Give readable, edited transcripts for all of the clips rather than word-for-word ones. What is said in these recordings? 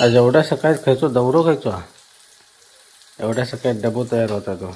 आज एवढ्या सकाळी खायचो दौरो खायचो एवढ्या सकाळी डबो तयार होता तो.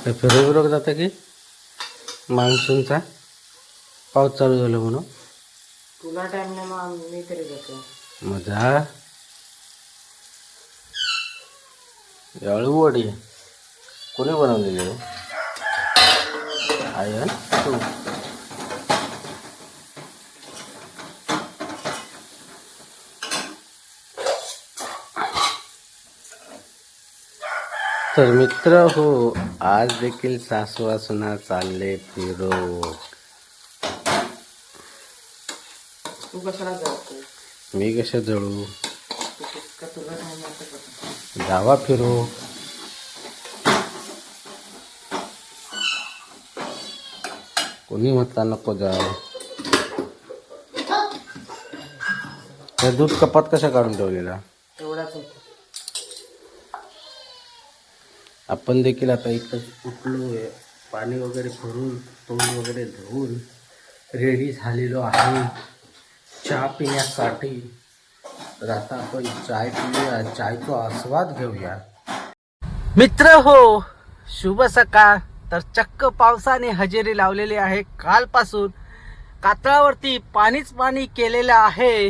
फिरोबिरोग जाता की मान्सूनचा पाऊस चालू झाला म्हणून तुला टाइम नाही मग मी तरी जातो. मजा अळू वडी कोणी बनवलेली आहे? आई आहे ना तू. तर मित्र हो, आज देखील सासू सुना चालले फिरो. तू कशाला जातो? मी कशा जळू? का तुला टाइम असं जावा फिरो. कोणी म्हटला नको जाव. त्या दूध कपात कशा काढून ठेवलेला? एवढाच होतो. आपण देखील आता इथं उठलो आहे, पाणी वगैरे भरून तोंड वगैरे धुवून रेडी झालेलो आहे चहा पिण्यासाठी. तर आता आपण चाय पिऊया, चायचा आस्वाद घेऊया. मित्र हो, शुभ सकाळ. तर चक्क पावसाने हजेरी लावलेली आहे. कालपासून कातळावरती पाणीच पाणी केलेलं आहे.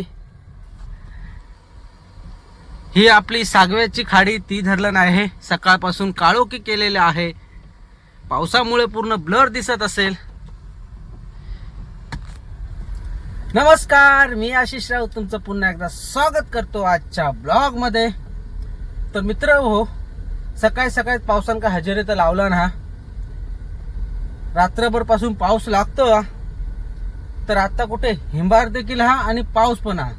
ही आपली सागव्याची खाडी, ती धरण आहे. सकाळपासून काळोखी केलेले आहे. पावसामुळे पूर्ण ब्लर दिसत असेल. नमस्कार, मी आशिष राऊत तुमचं पुन्हा एकदा स्वागत करतो आजच्या ब्लॉग मध्ये. तर मित्र हो, सकाळी सकाळी पावसानं का हजेरी तर लावला ना. रात्रभर पासून पाऊस लागतो. तर आता कुठे हिंबार देखील हा आणि पाऊस पण हा,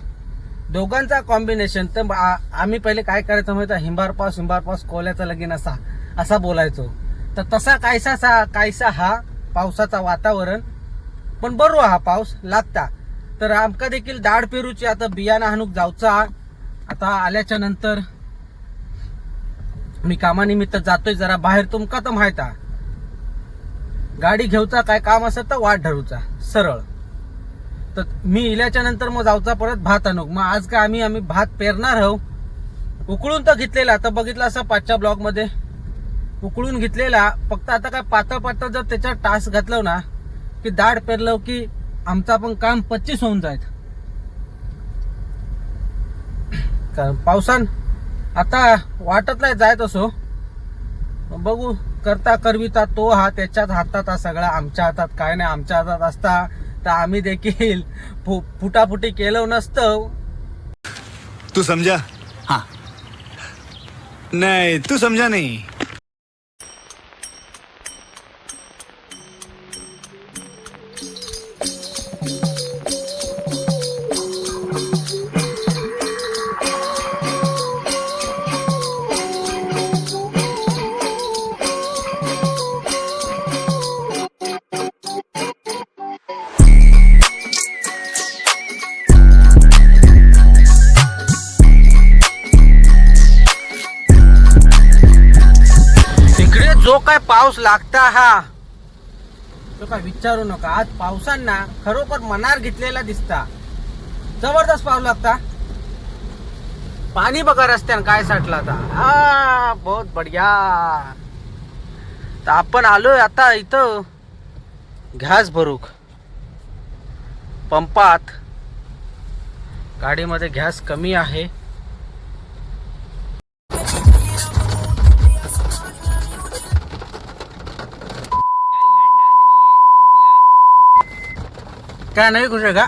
दोघांचा कॉम्बिनेशन. तर आम्ही पहिले काय करायचं माहिती आहे? हिंबार पाऊस कोल्याचा लगीन असा बोलायचो. तर तसा कायसा हा पावसाचा वातावरण. पण बरोबर हा पाऊस लागता. तर आमका देखील दाढ पेरूची आता बियाणं हाणूक जाऊचा. आता आल्याच्या नंतर मी कामानिमित्त जातोय जरा बाहेर. तुमका तर माहित आहे, गाडी घेऊचा काय काम असत तर वाट धरूचा सरळ. तर मी इल्याच्या नंतर मग जाऊचा परत भात आणूक. मग आज काय आम्ही भात पेरणार आहोत. उकळून तर घेतलेला, आता बघितलं असं पाचच्या ब्लॉग मध्ये उकळून घेतलेला. फक्त आता काय पातळ जर त्याच्यात टास घातलं ना की दाढ पेरलं की आमचा पण काम 25 होऊन जायत. कारण पावसान आता वाटत नाही जायत असो. बघू करता करविता तो हा, त्याच्याच हातात हा सगळा. आमच्या हातात काय नाही. आमच्या हातात असता तर आम्ही देखील फुटाफुटी केलं नसतं. तू समझा? हाँ. नहीं, तू समझा नहीं. जो काय पाऊस लागता हा तो काय विचारू नका. आज पावसांना खरोखर मनार घेतलेला दिसता. जबरदस्त पाऊस लागता. पाणी बघा रस्त्यानं काय साठला आता. हा बहुत बढिया. तर आपण आलोय आता इथं गॅस भरूक पंपात. गाडीमध्ये गॅस कमी आहे. क्या नहीं खुश का?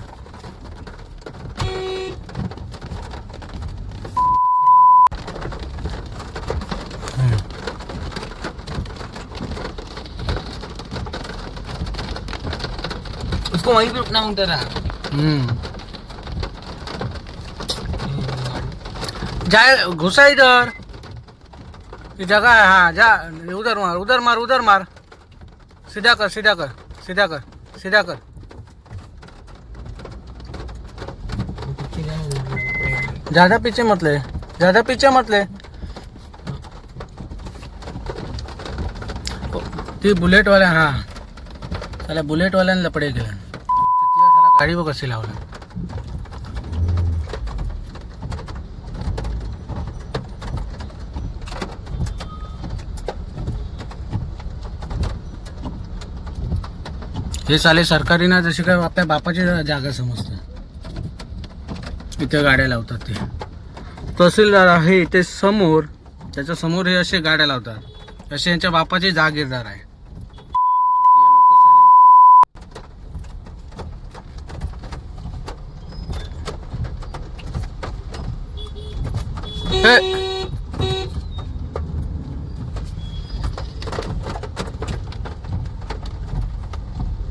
उसको वहीं पे रुकना होता था. जाए घुसा इधर, ये जगह है. हाँ जा, उधर मार. सीधा कर. ज्यादा पीछे मत ले. ती बुलेट वाला. हाँ, त्याला बुलेट वाल्यानं लपडे गेला. गाडी बघ कशी लावलं. हे चाले सरकारी ना, जशी काय आपल्या बापाची जागा समजतं. इथे गाड्या लावतात ते. तहसीलदार आहे इथे समोर, त्याच्या समोर हे असे गाड्या लावतात. असे यांच्या बापाचे जागीरदार आहे.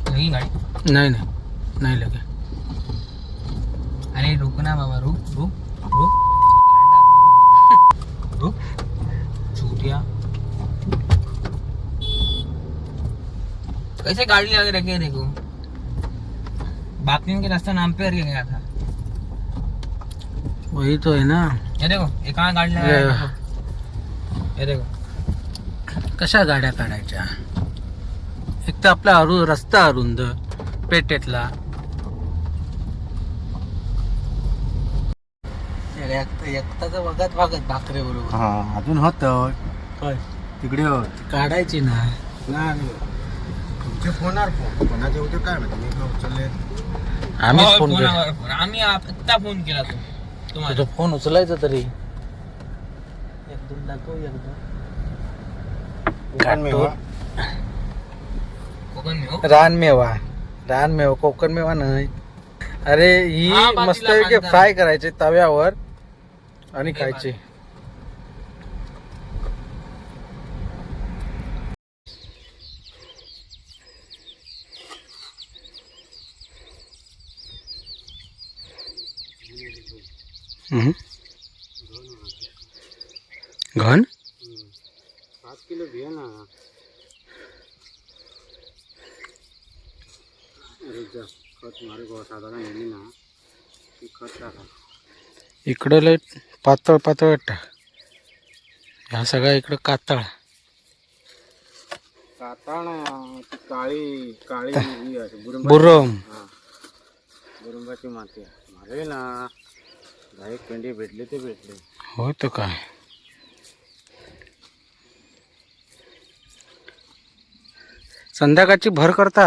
लगी गाड़ी? नहीं नहीं नहीं लगे. अरे रुक ना बाबा, रुक रुक रुक. लंड आदमी रुक. रुक चूतिया. कैसे गाड़ी लगा के रखे है देखो. बाप ने उनके रास्ता नाम पे करके गया था. वही तो है ना. ये देखो ये कहाँ गाड़ी लगा है. ये देखो कशा गाड्या काढायच्या. एक तर आपला रस्ता अरुंद पेटेतला. एकटाच बघत बघत भाकरे बरोबर. हा अजून होत होय. तिकडे होत काढायची ना. तुमचे फोन कोणाचे होते काय माहिती, मी काय उचलले. आम्हीच फोन केला. आम्ही आत्ता फोन केला तो तुम्हाला. तुझा फोन उचलायचा तरी. एकदम दाखव एकदम. कोकण में हो. रानमेवा कोकण मेवा नाही. अरे ही हा, बाजूला मस्त आहे की बांधा. फ्राय करायचे तव्यावर आणि खायचे. घन 5 किलो घे ना. अरे जा खत मारे गो साधारण नेली ना ती खत टाका. इकडं लय पातळ पातळ टाक. ह्या सगळ्या इकडं कातळ. काता ना ती काळी काळी ही आहे, बुरम. हा बुरुंबाची माती मारे ना. 10 पेंडे भेटले ते भेटले. हो तर काय. संध्याकाळची भर करता.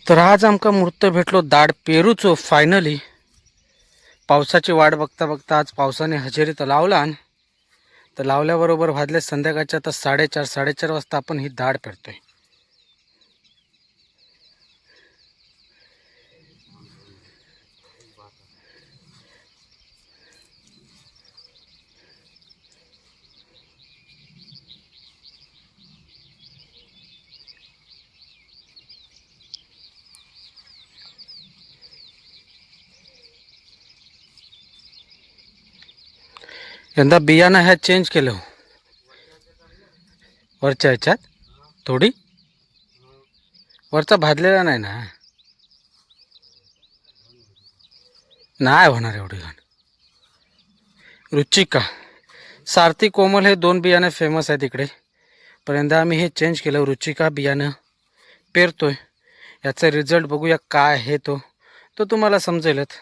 तर आज आमका मुहूर्त भेटलो दाड पेरूचो. फायनली पावसाची वाट बघता बघता आज पावसाने हजेरी तर लावला. तर लावल्याबरोबर वाजले संध्याकाळच्या आता 4:30 वाजता आपण ही दाढ पेरतोय. यंदा बियाणं ह्या चेंज केलं. वरच्या ह्याच्यात थोडी वरचा भाजलेला नाही ना. नाही होणार एवढी घाण. रुचिका सारथी कोमल हे 2 बियाणे फेमस आहेत इकडे. पण यंदा आम्ही हे चेंज केलं. रुचिका बियाणं पेरतोय. याचा रिझल्ट बघूया काय आहे तो तुम्हाला समजेलच.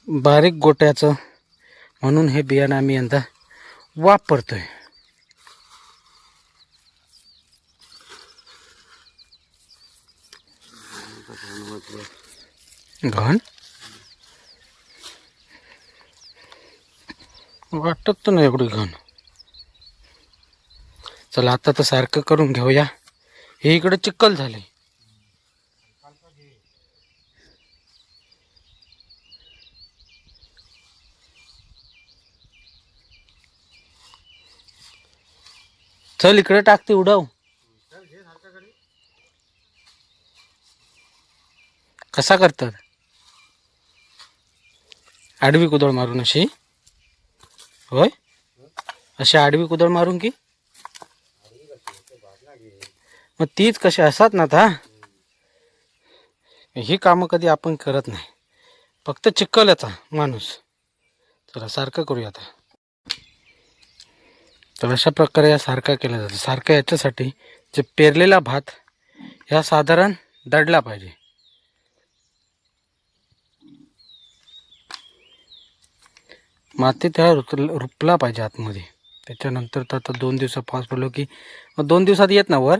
बारीक गोट्याचं म्हणून हे बियाणं आम्ही यंदा वापरतोय. घन वाटत तर नाही एवढी घन. चला आता तर सारखं करून घेऊया. हे इकडे चिखल झाले. चल इकडे टाकते उडव. कसा करतात. आडवी कुदळ मारून अशी होय, अशी आडवी कुदळ मारून की मग तीच कशी असतात ना आता. ही कामं कधी आपण करत नाही, फक्त चिकवल्याचा माणूस. चला सारखं करूया आता. तर अशा प्रकारे या सारखा केला जातो. सारखा याच्यासाठी जे पेरलेला भात ह्या साधारण दडला पाहिजे. माती त्याला रुपला पाहिजे आतमध्ये. त्याच्यानंतर तर आता 2 दिवस पाऊस पडलो की मग 2 दिवसात येत ना वर.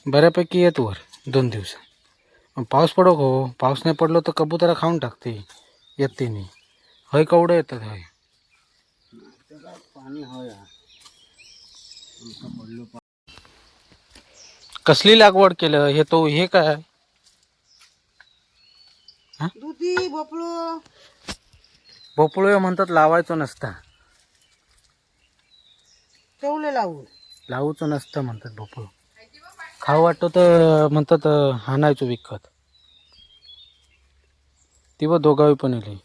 बऱ्यापैकी येत वर 2 दिवस. पाऊस पडो हो, पाऊस नाही पडलो तर कबुतरा खाऊन टाकते, येते नाही. हय कवडं येतात हय. पाणी हय कसली लागवड केलं हे तो हे काय दुधी भोपळो भोपळो म्हणतात लावायचं नसतं, तेवढे लावून लावूचं नसतं म्हणतात. भोपळो खाऊ वाटतो तर म्हणतात हाणायचो विकत. ती व दोघावी पण येली.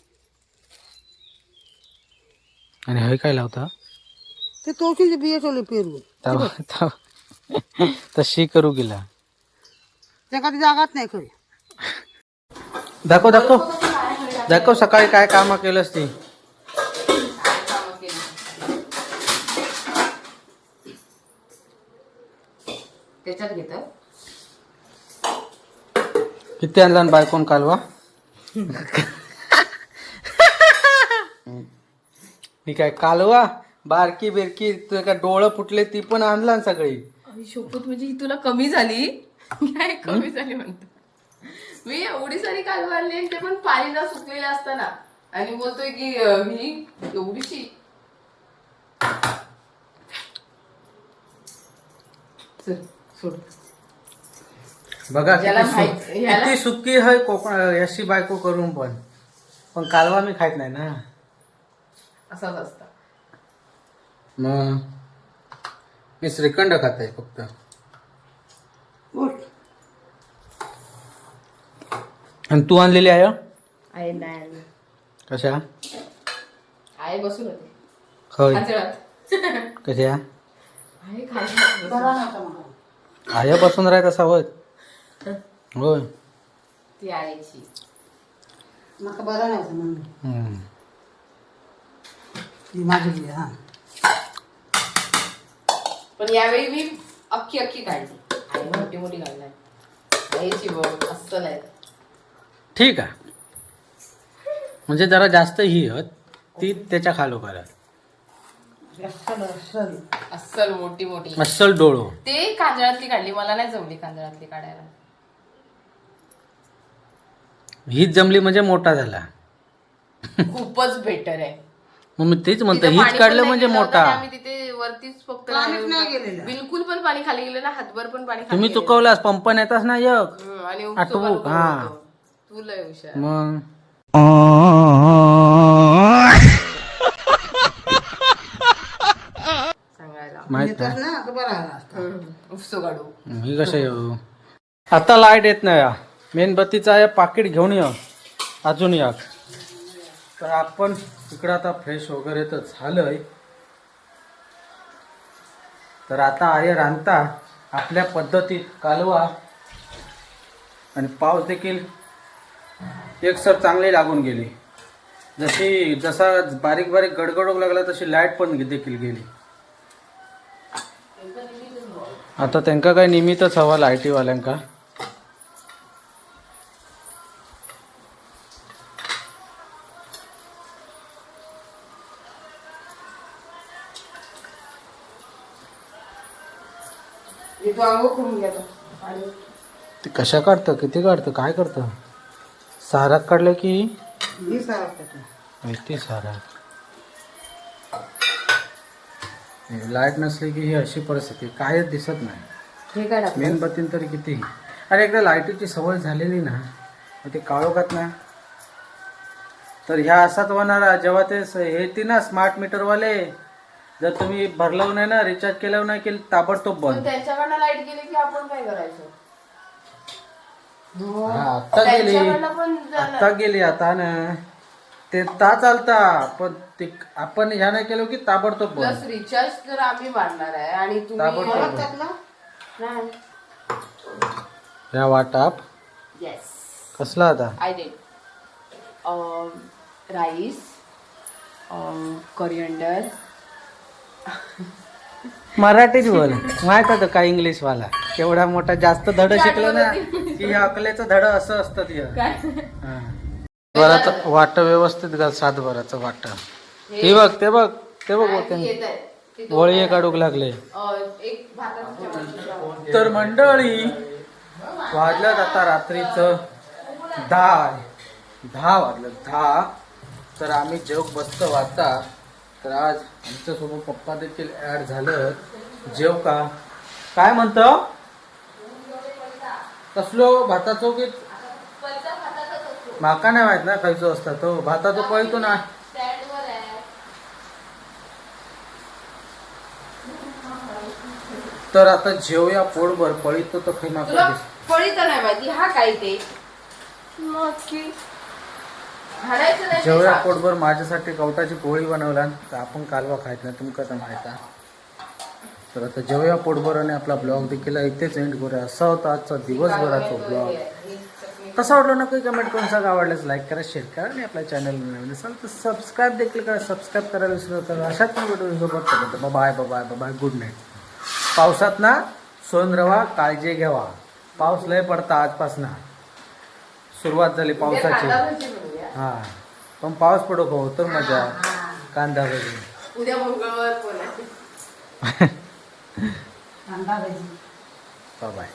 आणि हय काय लावता ते तुळशीचे बिये ठेवले पेरून तशी करू गेला. त्या कधी जागाच नाही खरी. दाखव दाखव दाखव सकाळी काय कामं केलंस ती. त्याच्यात घेतं किती आणला बायकोन कालवा. मी काय कालवा बारकी बिरकी तुझे काय डोळं फुटले ती पण आणला सगळी. शोपत म्हणजे ही तुला कमी झाली काय कमी झाली म्हणतो. मी एवढी सारी कालवं आणली आणि ते पण पाणी न सुकलेलं असताना आणि बोलतोय की ही एवढीशी. चल सोड. बघा ज्याला किती माहित- ह्याला- किती सुकी आहे कोकण याशी बायको करून पण कालवा मी खात नाही ना. असाच असता. मग मी श्रीखंड खात आहे फक्त. आणि तू आणलेली आहे आहे नाही कशा आहे बसून होते होय खांजळात. कशा आहे खांजळात आया बसून राहत असा होय. होय ती आईची. मका बरा नाही म्हणून हम्म. ती माझी हा. पण यावेळी मी अख्खी अख्खी काढली. आई मोठी मोठी काढलाय आईची बघ अस्सल आहे. ठीक आहे म्हणजे जरा जास्त ही हत ती त्याच्या खालोखाल अस्सल मोठी मोठी अस्सल डोळो. ते कांजळातली काढली. मला नाही जमली कांजळातली काढायला. हीच जमली म्हणजे मोठा झाला. खूपच बेटर आहे. मग मी तेच म्हणतो तिथं हीच पाणी काढलं पण म्हणजे नाही गेलं मोठा. होतं आणि आम्ही तिथे वरतीच फक्त पाणीच नाही गेलेलं. बिलकुल पण पाणी खाली गेलं ना. हातभर पण पाणी खाली तुम्ही गेलेलं. चुकवलास पंप नेतास ना एक आणि आठवू, उपसोबत हा. होतं. तू लय हुशार. मग सांगायला माहित नाही ना तर बरा आला असता. उपसो काढू. मी कसं येऊ. आता लाईट येत नाही. मेणबत्तीचा या पाकिट घेऊन ये अजून या. तर आपण इकडं आता फ्रेश वगैरे तर झालंय. तर आता आहे रांधता आपल्या पद्धतीत कालवा. आणि पाऊस देखील एकसर चांगली लागून गेली. जसा बारीक बारीक गडगडोग लागला तशी लाईट पण देखील गेली. आता त्यांका काय निमित्तच हवा लाईटीवाल्यांका. तू अंघोळ करून घ्या ते कशा काढतं किती काढतं काय करतं. सारात काढलं की मी सारखं माहिती सारा. लाईट नसली की ही अशी परिस्थिती कायच दिसत नाही. हे काय टाकलं? मेणबत्तीन तरी किती. आणि एकदा लाईटीची सवय झालेली ना मग ते काळोखात ना तर ह्या असाच होणार. जेव्हा ते येते ना स्मार्ट मीटरवाले जर तुम्ही भरलं नाही ना रिचार्ज केलं नाही की ताबडतोब पण बंद. त्यांच्याकडनं लाईट गेली की आपण काय करायचं. हा आता गेली त्यांच्याकडनं पण झालं. आता गेली आता ना ते ता चालता पण ते आपण ह्या नाही केलं की ताबडतोब बंद. प्लस रिचार्ज तर आम्ही मारणार आहे आणि ताबडतोब तुम्ही बंद. टाकला नाही ह्या वाटाप येस कसला आता आय डिड राईस कोरिअंडर मराठीच बोल माहित होतं का इंग्लिश वाला केवढा मोठा जास्त धड शिकलो ना की ह्या अकलेचं धड असं असतं ती बराचं वाट व्यवस्थित घाल सातभराचं वाट हे बघ ते बघ ते बघ वळी काढूक लागले एक भाताचं जेवण. तर मंडळी वाजल्यात आता रात्रीचं 10 वाजलं 10. तर आम्ही जेव बसतो वाजता तर आज आमच्यासोबत पप्पा देखील ऍड झालं जेव का काय म्हणतो कसलो भाताचो की माका नाही माहित ना खायचो असता तो भाताचो पळतो ना तर आता जेवूया पोटभर पळीत तर काही तुला माका फळी तर नाही माहिती हा काय ते नक्की हाणायचं नाही ते जेवढ्या साप. पोटभर माझ्यासाठी कवटाची पोळी बनवला तर आपण कालवा खायत नाही तुमका तर माहित आहे. तर आता जेवूया पोटभर आणि आपला ब्लॉग देखील इथेच एंड करूया. असा होता आजचा दिवसभराचा ब्लॉग. कसा वाटला नक्की कमेंट करून सांगा. आवडल्यास लाईक करा शेअर करा आणि आपल्या चॅनल नवीन असाल तर सबस्क्राईब देखील करा. सबस्क्राईब करायला विसरू नका. अशाच पण व्हिडिओसोबत bye bye bye good night. पावसात ना सोन रवा काळजी घ्यावा. पाऊस लय पडता आजपासून सुरुवात झाली उद्या पावसाची. कांदा भजी बनवूया. हा पण पाऊस पडो हो तर मजा कांदा भजी. उद्या मंगळवार पण आहे कांदा भाजी बाय.